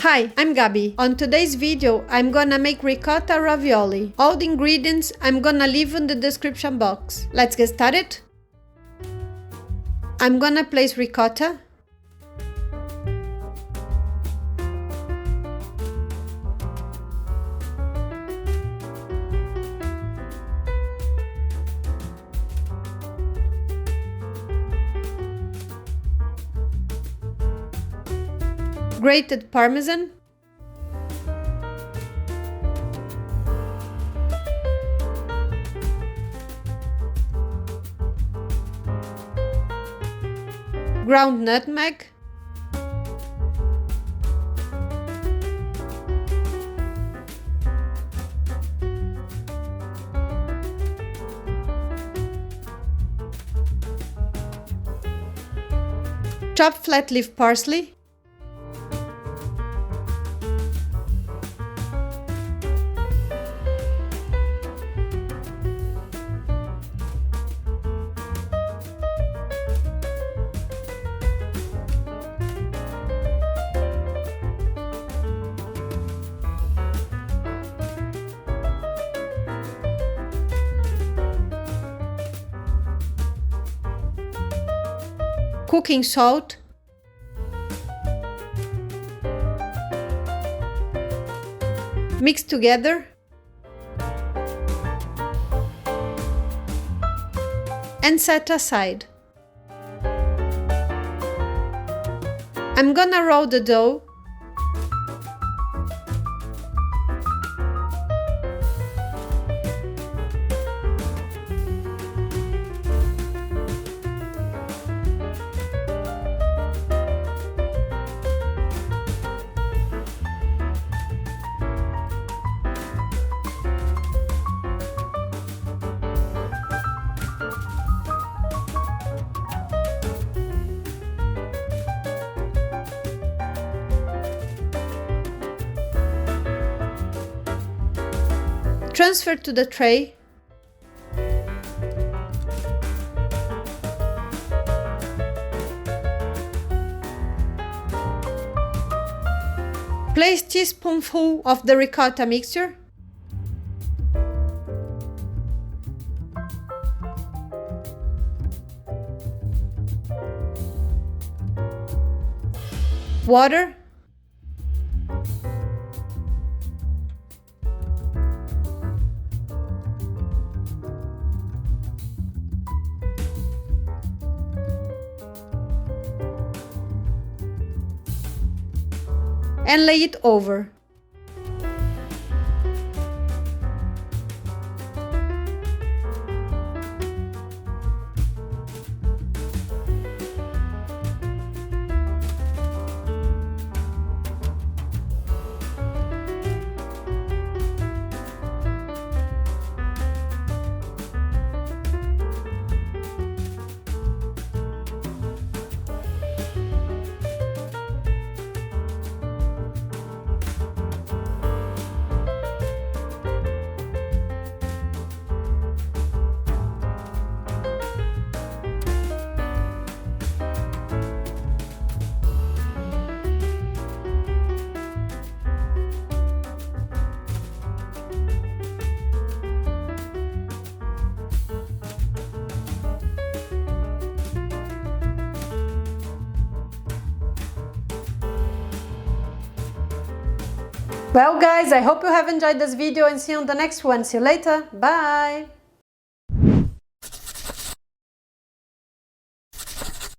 Hi, I'm Gabi. On today's video, I'm gonna make ricotta ravioli. All the ingredients I'm gonna leave in the description box. Let's get started. I'm gonna place ricotta, grated parmesan, ground nutmeg, chopped flat leaf parsley, cooking salt, mix together, and set aside. I'm gonna roll the dough, transfer to the tray, place teaspoonful of the ricotta mixture, water, and lay it over. Well guys, I hope you have enjoyed this video and see you on the next one. See you later. Bye!